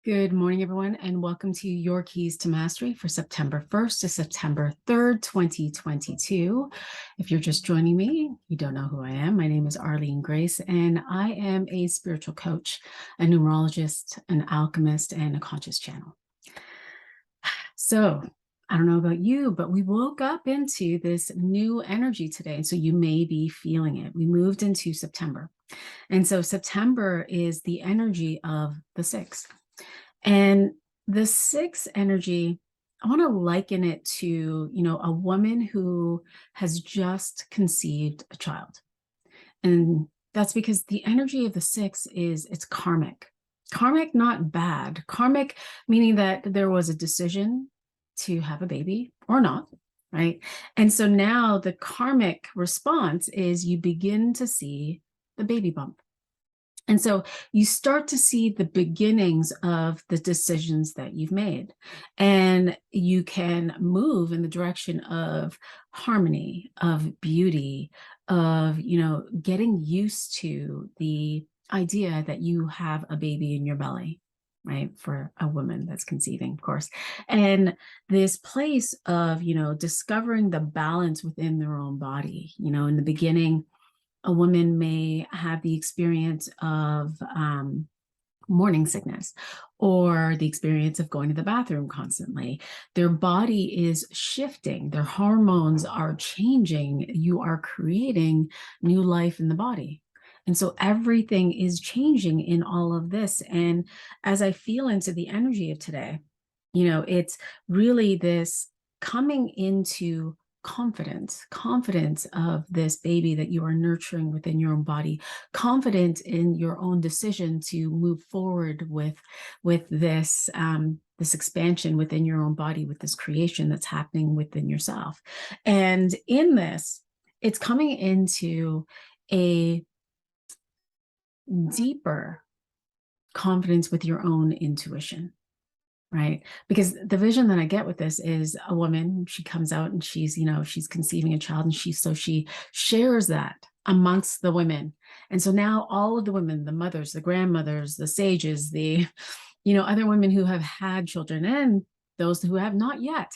Good morning, everyone, and welcome to Your Keys to Mastery for September 1st to September 3rd, 2022. If you're just joining me, you don't know who I am. My name is Arlene Grace, and I am a spiritual coach, a numerologist, an alchemist, and a conscious channel. So I don't know about you, but we woke up into this new energy today. And so you may be feeling it. We moved into September. And so September is the energy of the sixth. And the sixth energy, I want to liken it to, a woman who has just conceived a child. And that's because the energy of the six is it's karmic. Karmic, not bad. Karmic, meaning that there was a decision to have a baby or not, right? And so now the karmic response is you begin to see the baby bump. And so you start to see the beginnings of the decisions that you've made, and you can move in the direction of harmony, of beauty, of, getting used to the idea that you have a baby in your belly, right? For a woman that's conceiving, of course. And this place of, discovering the balance within their own body, in the beginning, a woman may have the experience of morning sickness or the experience of going to the bathroom constantly. Their body is shifting, their hormones are changing. You are creating new life in the body. And so everything is changing in all of this. And as I feel into the energy of today, it's really this coming into confidence of this baby that you are nurturing within your own body, confident in your own decision to move forward with this this expansion within your own body, with this creation that's happening within yourself. And in this, it's coming into a deeper confidence with your own intuition. Right. Because the vision that I get with this is a woman, she comes out and she's, she's conceiving a child, and she shares that amongst the women. And so now all of the women, the mothers, the grandmothers, the sages, the, other women who have had children and those who have not yet,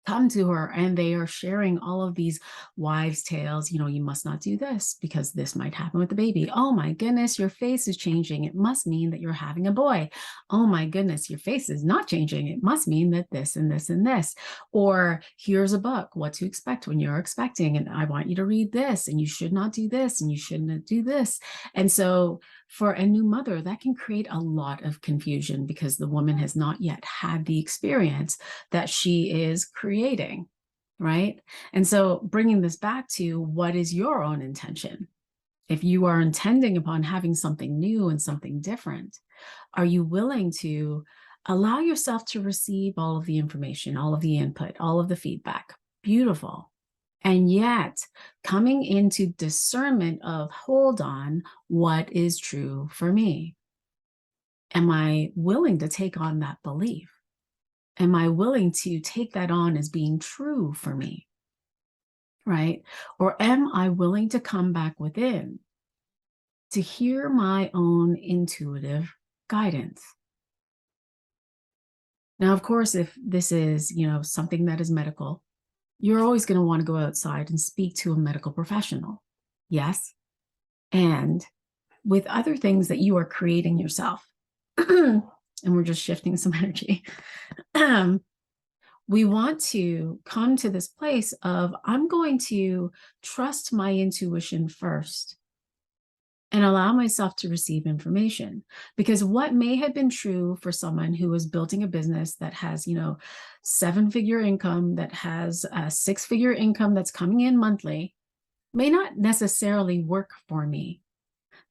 come to her, and they are sharing all of these wives' tales. You must not do this because this might happen with the baby. Oh my goodness, your face is changing. It must mean that you're having a boy. Oh my goodness, your face is not changing. It must mean that this and this and this. Or here's a book, what to expect when you're expecting. And I want you to read this, and you should not do this, and you shouldn't do this. And so for a new mother, that can create a lot of confusion because the woman has not yet had the experience that she is creating, right? And so bringing this back to what is your own intention? If you are intending upon having something new and something different, are you willing to allow yourself to receive all of the information, all of the input, all of the feedback? Beautiful. And yet coming into discernment of, hold on, what is true for me? Am I willing to take on that belief? Am I willing to take that on as being true for me? Right? Or am I willing to come back within to hear my own intuitive guidance? Now, of course, if this is, something that is medical, you're always going to want to go outside and speak to a medical professional. Yes. And with other things that you are creating yourself, and we're just shifting some energy, we want to come to this place of, I'm going to trust my intuition first and allow myself to receive information. Because what may have been true for someone who is building a business that has, 7-figure income, that has a 6-figure income that's coming in monthly, may not necessarily work for me.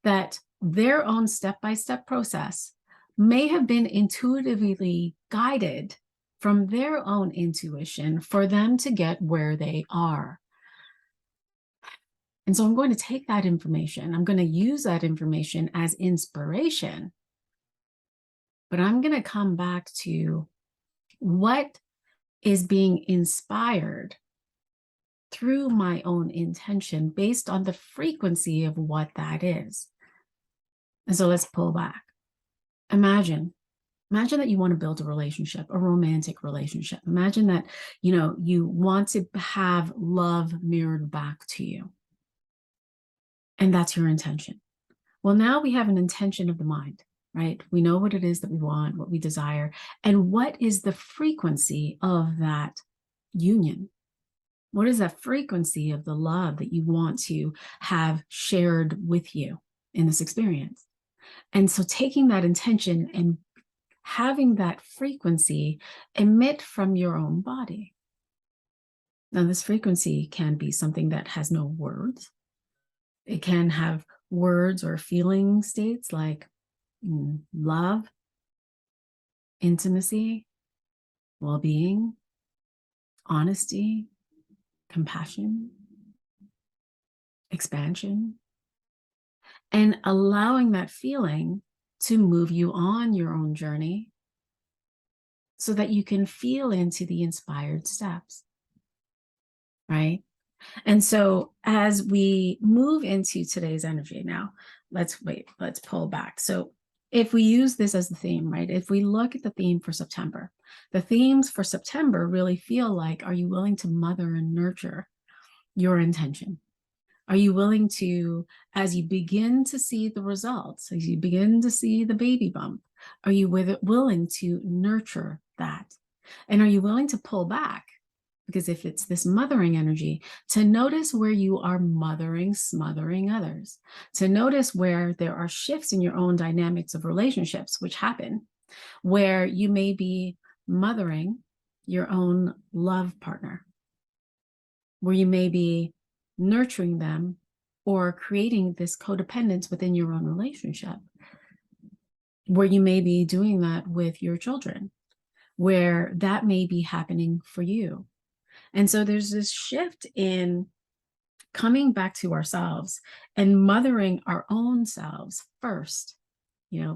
That their own step-by-step process may have been intuitively guided from their own intuition for them to get where they are. And so I'm going to take that information, I'm going to use that information as inspiration, but I'm going to come back to what is being inspired through my own intention based on the frequency of what that is. And so let's pull back. Imagine Imagine that you want to build a relationship, a romantic relationship. Imagine that, you want to have love mirrored back to you. And that's your intention. Well, now we have an intention of the mind, right? We know what it is that we want, what we desire, and what is the frequency of that union. What is that frequency of the love that you want to have shared with you in this experience? And so taking that intention and having that frequency emit from your own body. Now, this frequency can be something that has no words. It can have words or feeling states like love, intimacy, well-being, honesty, compassion, expansion, and allowing that feeling to move you on your own journey so that you can feel into the inspired steps, right? And so as we move into today's energy now, let's pull back. So if we use this as the theme, right? If we look at the theme for September, the themes for September really feel like, are you willing to mother and nurture your intention? Are you willing to, as you begin to see the results, as you begin to see the baby bump, are you willing to nurture that? And are you willing to pull back? Because if it's this mothering energy, to notice where you are mothering, smothering others, to notice where there are shifts in your own dynamics of relationships, which happen, where you may be mothering your own love partner, where you may be nurturing them or creating this codependence within your own relationship, where you may be doing that with your children, where that may be happening for you. And so there's this shift in coming back to ourselves and mothering our own selves first,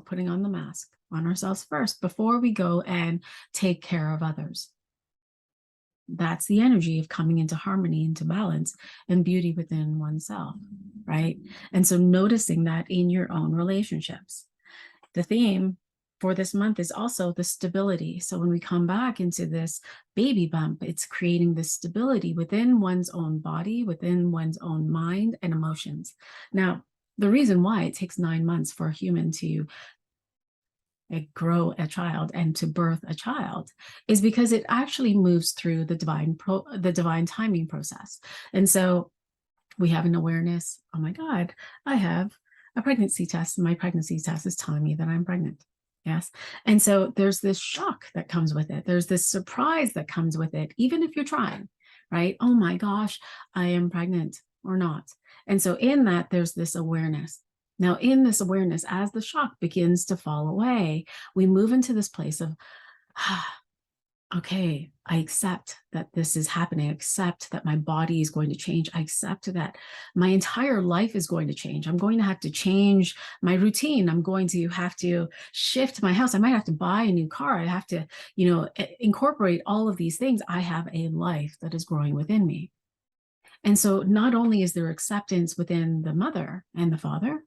putting on the mask on ourselves first before we go and take care of others. That's the energy of coming into harmony, into balance, and beauty within oneself, right? And so noticing that in your own relationships. The theme for this month is also the stability. So when we come back into this baby bump, it's creating this stability within one's own body, within one's own mind and emotions. Now, the reason why it takes 9 months for a human to grow a child and to birth a child is because it actually moves through the divine timing process. And so we have an awareness, oh my God, I have a pregnancy test. My pregnancy test is telling me that I'm pregnant. Yes. And so there's this shock that comes with it. There's this surprise that comes with it, even if you're trying, right? Oh my gosh, I am pregnant or not. And so in that, there's this awareness. Now, in this awareness, as the shock begins to fall away, we move into this place of, okay, I accept that this is happening. I accept that my body is going to change. I accept that my entire life is going to change. I'm going to have to change my routine. I'm going to have to shift my house. I might have to buy a new car. I have to, incorporate all of these things. I have a life that is growing within me. And so not only is there acceptance within the mother and the father,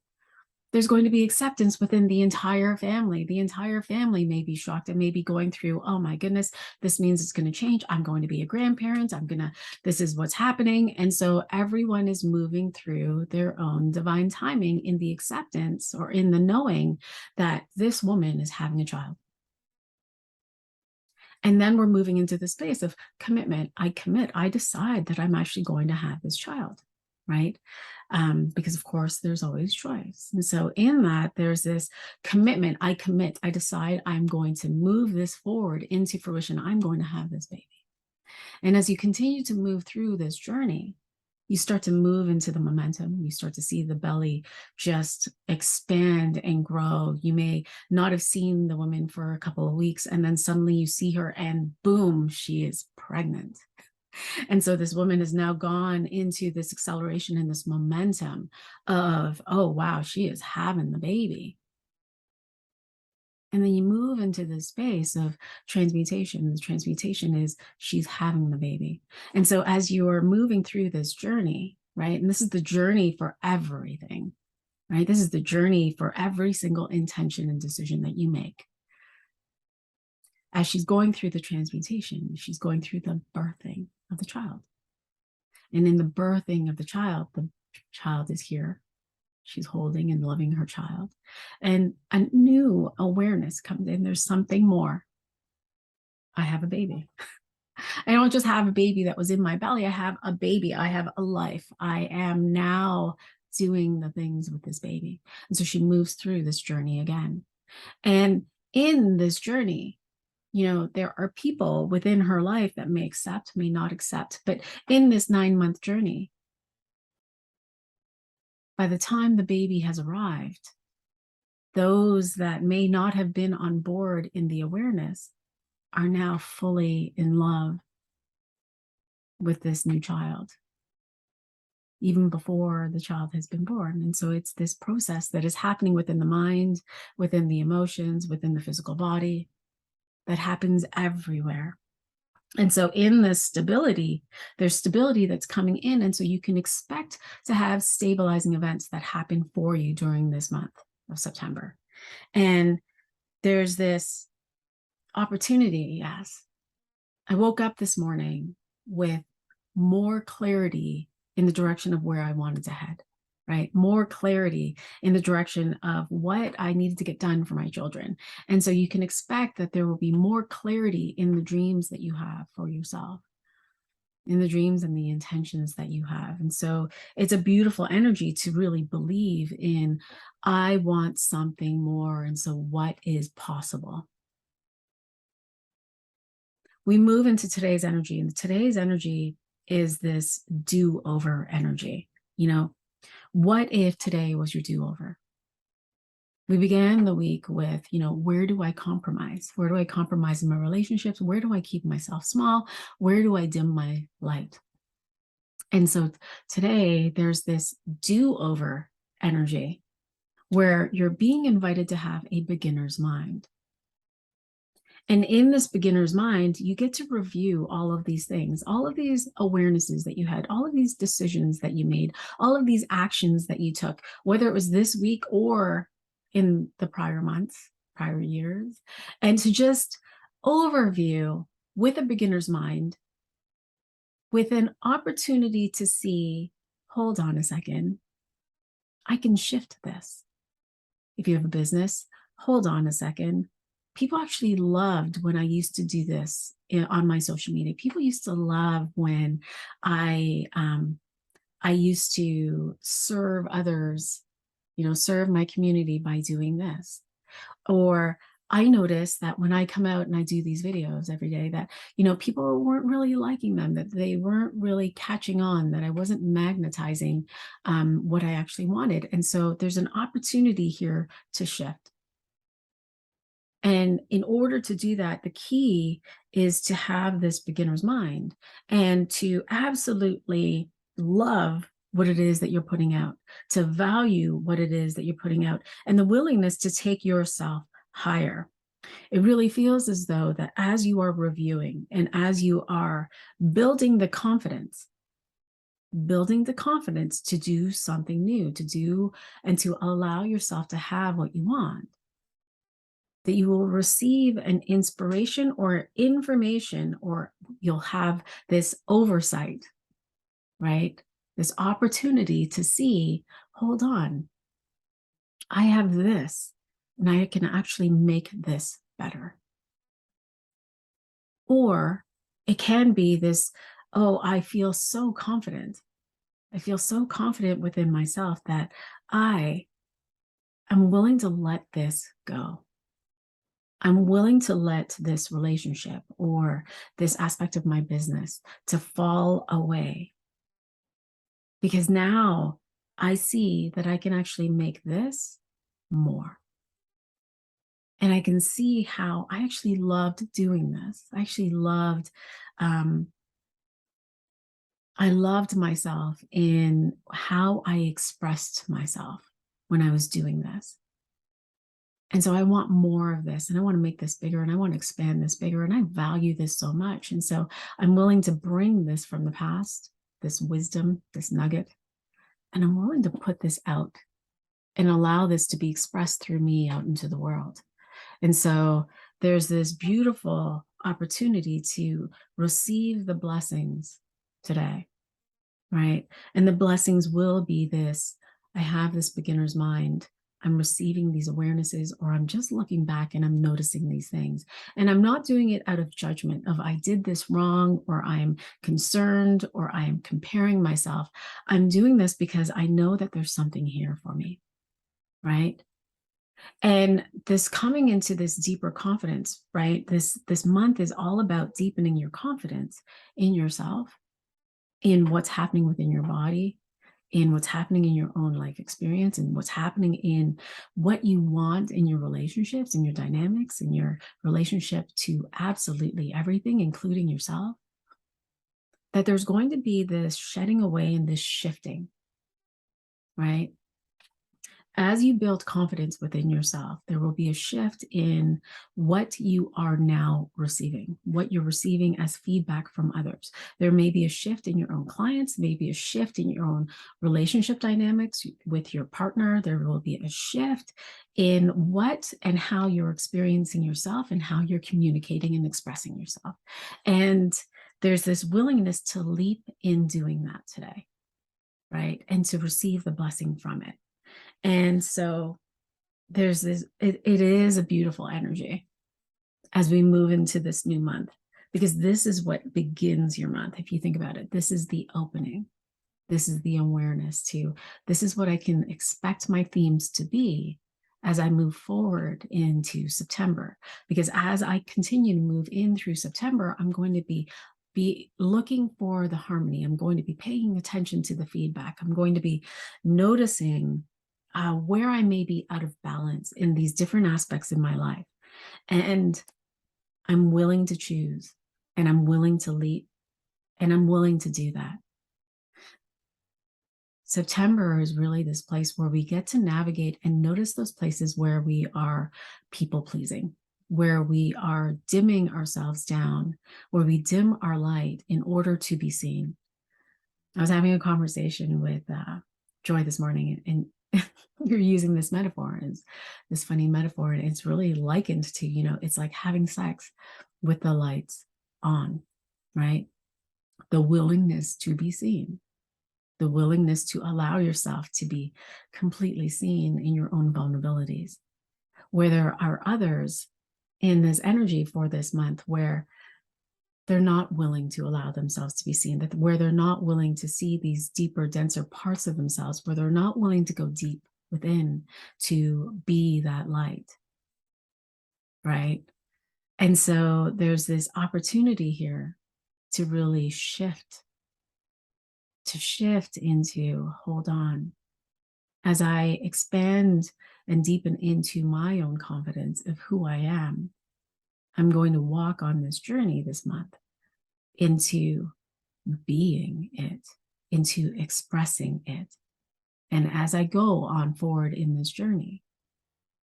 there's going to be acceptance within the entire family. The entire family may be shocked and may be going through, oh my goodness, this means it's going to change. I'm going to be a grandparent. This is what's happening. And so everyone is moving through their own divine timing in the acceptance or in the knowing that this woman is having a child. And then we're moving into the space of commitment. I commit, I decide that I'm actually going to have this child, right? Because of course there's always choice. And so in that, there's this commitment. I commit, I decide I'm going to move this forward into fruition. I'm going to have this baby. And as you continue to move through this journey, you start to move into the momentum. You start to see the belly just expand and grow. You may not have seen the woman for a couple of weeks, and then suddenly you see her and boom, she is pregnant. And so this woman has now gone into this acceleration and this momentum of, oh, wow, she is having the baby. And then you move into the space of transmutation. The transmutation is she's having the baby. And so as you're moving through this journey, right? And this is the journey for everything, right? This is the journey for every single intention and decision that you make. as she's going through the transmutation, she's going through the birthing of the child. And in the birthing of the child is here. She's holding and loving her child. And a new awareness comes in. There's something more. I have a baby. I don't just have a baby that was in my belly. I have a baby. I have a life. I am now doing the things with this baby. And so she moves through this journey again. And in this journey, there are people within her life that may accept, may not accept. But in this 9-month journey, by the time the baby has arrived, those that may not have been on board in the awareness are now fully in love with this new child, even before the child has been born. And so it's this process that is happening within the mind, within the emotions, within the physical body, that happens everywhere. And so in this stability, there's stability that's coming in. And so you can expect to have stabilizing events that happen for you during this month of September. And there's this opportunity. Yes. I woke up this morning with more clarity in the direction of where I wanted to head, right? More clarity in the direction of what I needed to get done for my children. And so you can expect that there will be more clarity in the dreams that you have for yourself, in the dreams and the intentions that you have. And so it's a beautiful energy to really believe in, I want something more. And so what is possible? We move into today's energy, and today's energy is this do-over energy. What if today was your do-over? We began the week with, where do I compromise? Where do I compromise in my relationships? Where do I keep myself small? Where do I dim my light? And so today there's this do-over energy where you're being invited to have a beginner's mind. And in this beginner's mind, you get to review all of these things, all of these awarenesses that you had, all of these decisions that you made, all of these actions that you took, whether it was this week or in the prior months, prior years, and to just overview with a beginner's mind, with an opportunity to see, hold on a second, I can shift this. If you have a business, hold on a second. People actually loved when I used to do this on my social media. People used to love when I used to serve others, serve my community by doing this. Or I noticed that when I come out and I do these videos every day that, people weren't really liking them, that they weren't really catching on, that I wasn't magnetizing what I actually wanted. And so there's an opportunity here to shift. And in order to do that, the key is to have this beginner's mind and to absolutely love what it is that you're putting out, to value what it is that you're putting out, and the willingness to take yourself higher. It really feels as though that as you are reviewing and as you are building the confidence to do something new, to do and to allow yourself to have what you want, that you will receive an inspiration or information, or you'll have this oversight, right? This opportunity to see, hold on, I have this, and I can actually make this better. Or it can be this, oh, I feel so confident. I feel so confident within myself that I am willing to let this go. I'm willing to let this relationship or this aspect of my business to fall away, because now I see that I can actually make this more. And I can see how I actually loved doing this. I actually loved, I loved myself in how I expressed myself when I was doing this. And so I want more of this, and I want to make this bigger, and I want to expand this bigger, and I value this so much. And so I'm willing to bring this from the past, this wisdom, this nugget, and I'm willing to put this out and allow this to be expressed through me out into the world. And so there's this beautiful opportunity to receive the blessings today, right? And the blessings will be this: I have this beginner's mind. I'm receiving these awarenesses, or I'm just looking back and I'm noticing these things. And I'm not doing it out of judgment of I did this wrong, or I'm concerned, or I am comparing myself. I'm doing this because I know that there's something here for me, right? And this coming into this deeper confidence, right? This month is all about deepening your confidence in yourself, in what's happening within your body, in what's happening in your own life experience, and what's happening in what you want in your relationships and your dynamics and your relationship to absolutely everything, including yourself. That there's going to be this shedding away and this shifting, right? As you build confidence within yourself, there will be a shift in what you are now receiving, what you're receiving as feedback from others. There may be a shift in your own clients, maybe a shift in your own relationship dynamics with your partner. There will be a shift in what and how you're experiencing yourself and how you're communicating and expressing yourself. And there's this willingness to leap in doing that today, right? And to receive the blessing from it. And so there's this, it is a beautiful energy as we move into this new month, because this is what begins your month. If you think about it, this is the opening. This is the awareness to, this is what I can expect my themes to be as I move forward into September. Because as I continue to move in through September, I'm going to be looking for the harmony. I'm going to be paying attention to the feedback. I'm going to be noticing where I may be out of balance in these different aspects in my life. And I'm willing to choose, and I'm willing to leap, and I'm willing to do that. September is really this place where we get to navigate and notice those places where we are people pleasing, where we are dimming ourselves down, where we dim our light in order to be seen. I was having a conversation with Joy this morning, and you're using this metaphor, is this funny metaphor, and it's really likened to, it's like having sex with the lights on, right? The willingness to be seen, the willingness to allow yourself to be completely seen in your own vulnerabilities, where there are others in this energy for this month where they're not willing to allow themselves to be seen, that where they're not willing to see these deeper, denser parts of themselves, where they're not willing to go deep within to be that light, right? And so there's this opportunity here to really shift into, hold on, as I expand and deepen into my own confidence of who I am. I'm going to walk on this journey this month into being it, into expressing it. And as I go on forward in this journey,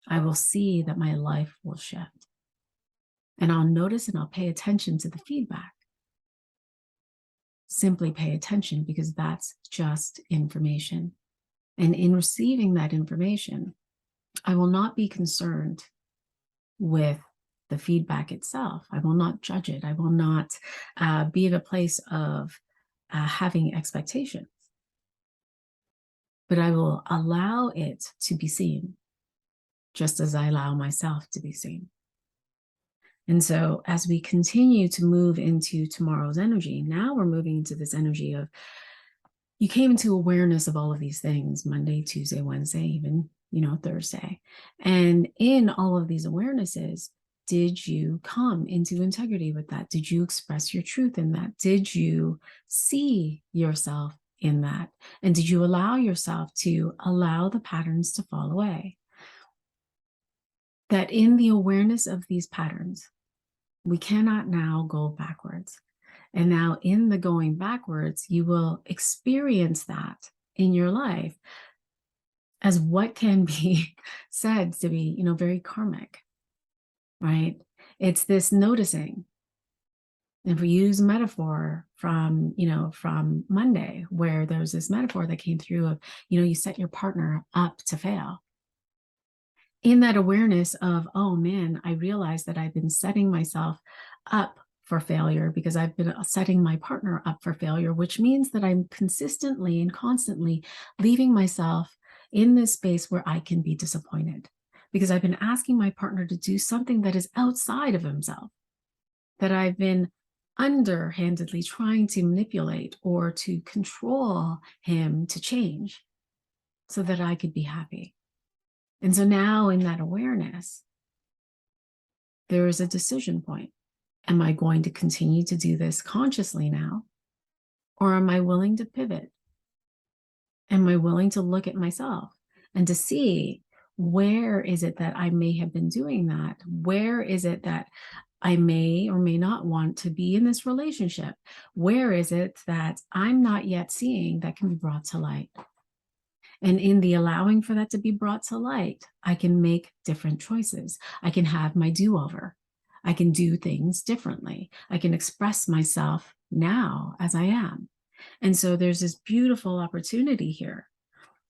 I will see that my life will shift. And I'll notice and I'll pay attention to the feedback. Simply pay attention, because that's just information. And in receiving that information, I will not be concerned with the feedback itself. I will not judge it. I will not be in a place of having expectations. But I will allow it to be seen, just as I allow myself to be seen. And so as we continue to move into tomorrow's energy, now we're moving into this energy of, you came into awareness of all of these things, Monday, Tuesday, Wednesday, even, Thursday. And in all of these awarenesses, did you come into integrity with that? Did you express your truth in that? Did you see yourself in that? And did you allow yourself to allow the patterns to fall away? That in the awareness of these patterns, we cannot now go backwards. And now in the going backwards, you will experience that in your life as what can be said to be, very karmic, right? It's this noticing. If we use a metaphor from Monday, where there's this metaphor that came through of, you set your partner up to fail. in that awareness of, oh man, I realize that I've been setting myself up for failure because I've been setting my partner up for failure, which means that I'm consistently and constantly leaving myself in this space where I can be disappointed because I've been asking my partner to do something that is outside of himself, that I've been underhandedly trying to manipulate or to control him to change so that I could be happy. And so now in that awareness, there is a decision point. Am I going to continue to do this consciously now? Or am I willing to pivot? Am I willing to look at myself and to see where is it that I may have been doing that? Where is it that I may or may not want to be in this relationship? Where is it that I'm not yet seeing that can be brought to light? And in the allowing for that to be brought to light, I can make different choices. I can have my do-over. I can do things differently. I can express myself now as I am. And so there's this beautiful opportunity here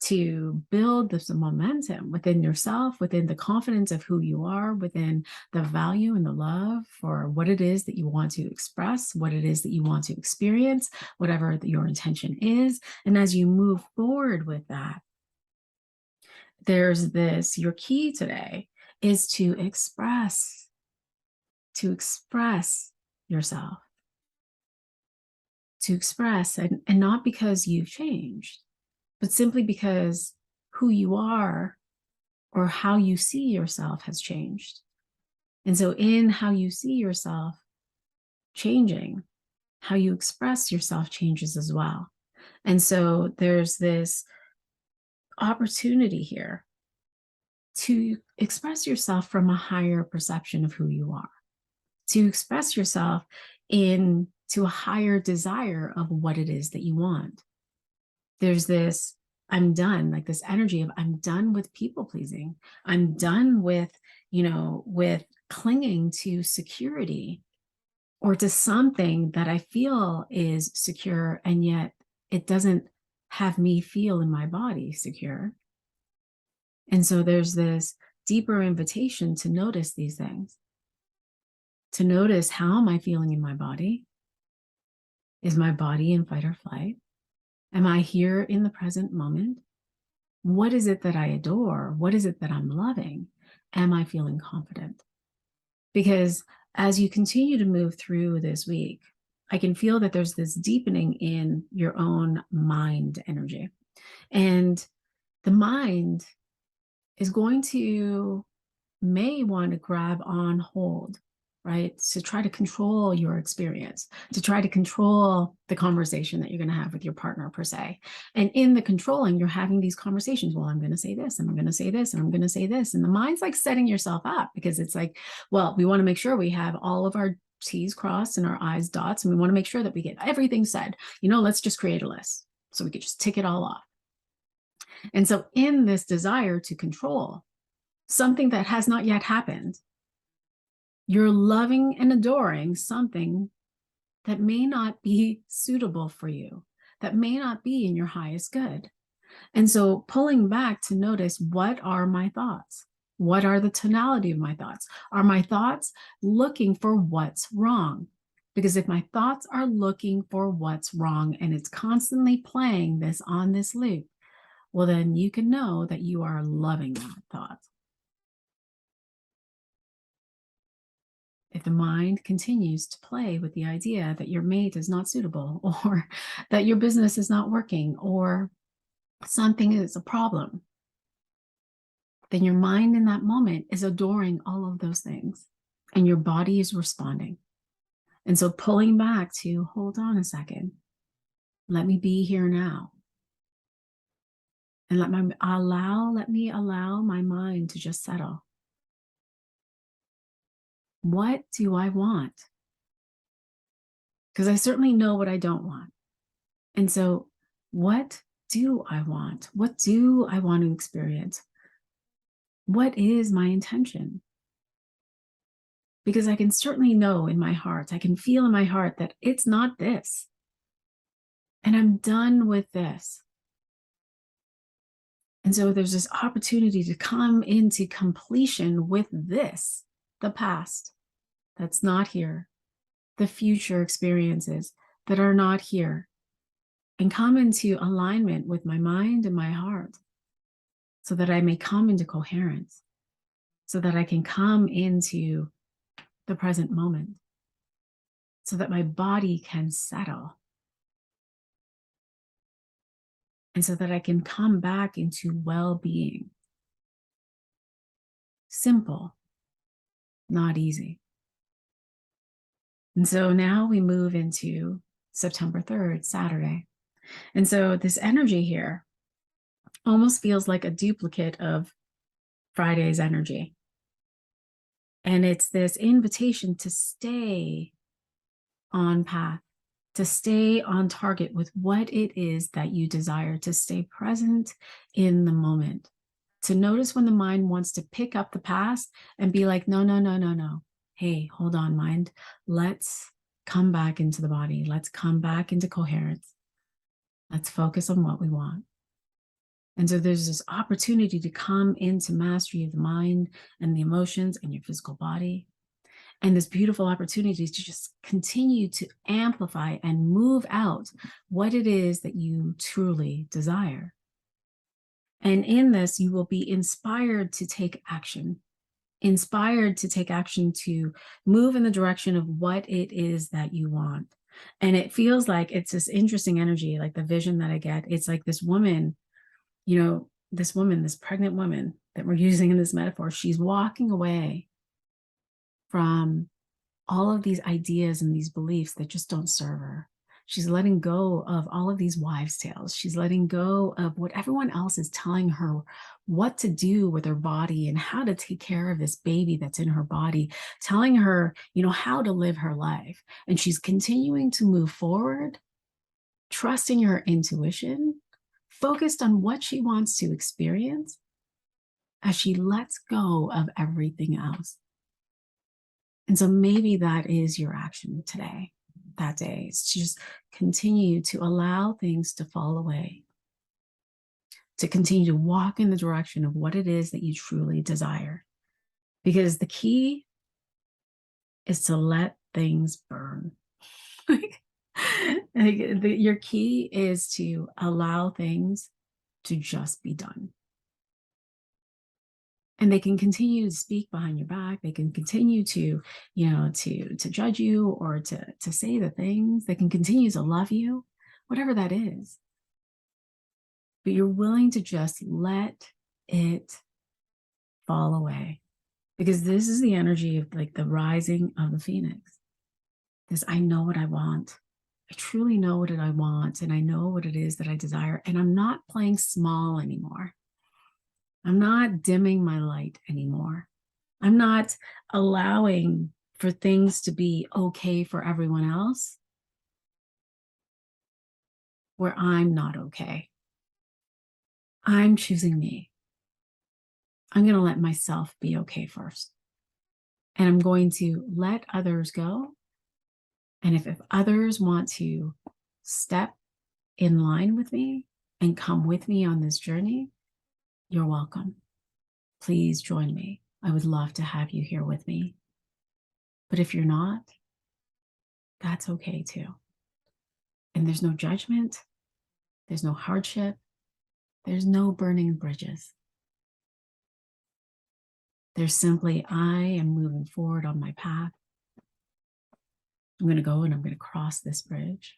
to build this momentum within yourself, within the confidence of who you are, within the value and the love for what it is that you want to express, what it is that you want to experience, whatever your intention is. And as you move forward with that, there's this, your key today is to express yourself, to express, and not because you've changed, but simply because who you are or how you see yourself has changed. And so in how you see yourself changing, how you express yourself changes as well. And so there's this opportunity here to express yourself from a higher perception of who you are, to express yourself into a higher desire of what it is that you want. There's this, I'm done, like this energy of I'm done with people pleasing. I'm done with, with clinging to security or to something that I feel is secure, and yet it doesn't have me feel in my body secure. And so there's this deeper invitation to notice these things, to notice, how am I feeling in my body? Is my body in fight or flight? Am I here in the present moment? What is it that I adore? What is it that I'm loving? Am I feeling confident? Because as you continue to move through this week, I can feel that there's this deepening in your own mind energy. And the mind is going to, may want to grab on hold, right? To try to control your experience, to try to control the conversation that you're going to have with your partner per se. And in the controlling, you're having these conversations. Well, I'm going to say this, and I'm going to say this, and I'm going to say this. And the mind's like setting yourself up, because it's like, well, we want to make sure we have all of our T's crossed and our I's dots. And we want to make sure that we get everything said. Let's just create a list so we could just tick it all off. And so in this desire to control something that has not yet happened, you're loving and adoring something that may not be suitable for you, that may not be in your highest good. And so pulling back to notice, what are my thoughts? What are the tonality of my thoughts? Are my thoughts looking for what's wrong? Because if my thoughts are looking for what's wrong and it's constantly playing this on this loop, well, then you can know that you are loving that thought. If the mind continues to play with the idea that your mate is not suitable, or that your business is not working, or something is a problem, then your mind in that moment is adoring all of those things, and your body is responding. And so pulling back to, hold on a second, let me be here now. And let me allow my mind to just settle. What do I want? Because I certainly know what I don't want. And so what do I want? What do I want to experience? What is my intention? Because I can certainly know in my heart, I can feel in my heart that it's not this. And I'm done with this. And so there's this opportunity to come into completion with this, the past that's not here, the future experiences that are not here, and come into alignment with my mind and my heart so that I may come into coherence, so that I can come into the present moment, so that my body can settle, and so that I can come back into well-being. Simple, not easy. And so now we move into September 3rd, Saturday. And so this energy here almost feels like a duplicate of Friday's energy. And it's this invitation to stay on path, to stay on target with what it is that you desire, to stay present in the moment, to notice when the mind wants to pick up the past and be like, no, no, no, no, no. Hey, hold on, mind. Let's come back into the body. Let's come back into coherence. Let's focus on what we want. And so there's this opportunity to come into mastery of the mind and the emotions and your physical body. And this beautiful opportunity to just continue to amplify and move out what it is that you truly desire. And in this, you will be inspired to take action, to move in the direction of what it is that you want. And it feels like it's this interesting energy, like the vision that I get. It's like this woman, this pregnant woman that we're using in this metaphor, she's walking away from all of these ideas and these beliefs that just don't serve her. She's letting go of all of these wives' tales. She's letting go of what everyone else is telling her what to do with her body and how to take care of this baby that's in her body, telling her, how to live her life. And she's continuing to move forward, trusting her intuition, focused on what she wants to experience as she lets go of everything else. And so maybe that is your action today, that day, is to just continue to allow things to fall away, to continue to walk in the direction of what it is that you truly desire. Because the key is to let things burn. Your key is to allow things to just be done. And they can continue to speak behind your back. They can continue to, to judge you or to say the things. They can continue to love you, whatever that is. But you're willing to just let it fall away, because this is the energy of like the rising of the phoenix. This, I know what I want. I truly know what I want, and I know what it is that I desire. And I'm not playing small anymore. I'm not dimming my light anymore. I'm not allowing for things to be okay for everyone else where I'm not okay. I'm choosing me. I'm going to let myself be okay first. And I'm going to let others go. And if others want to step in line with me and come with me on this journey, you're welcome. Please join me. I would love to have you here with me. But if you're not, that's okay too. And there's no judgment. There's no hardship. There's no burning bridges. There's simply, I am moving forward on my path. I'm going to go and I'm going to cross this bridge.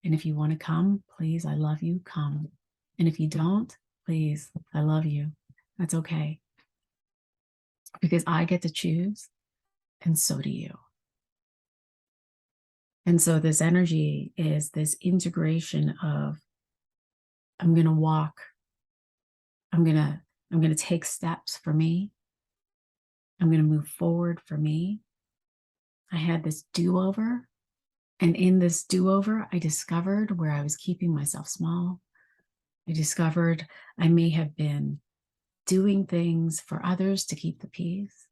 And if you want to come, please, I love you, come. And if you don't, please, I love you. That's okay. Because I get to choose, and so do you. And so this energy is this integration of, I'm going to walk. I'm going to take steps for me. I'm going to move forward for me. I had this do-over. And in this do-over, I discovered where I was keeping myself small. I discovered I may have been doing things for others to keep the peace.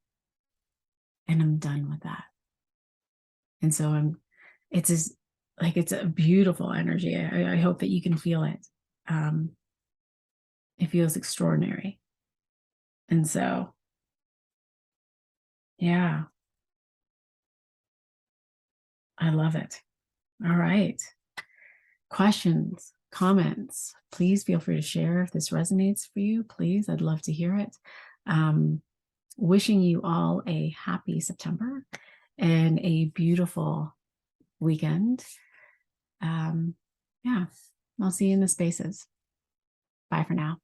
And I'm done with that. And so it's a beautiful energy. I hope that you can feel it. It feels extraordinary. And so, yeah, I love it. All right. Questions, comments, please feel free to share if this resonates for you. Please, I'd love to hear it. Wishing you all a happy September and a beautiful weekend. Yeah, I'll see you in the spaces. Bye for now.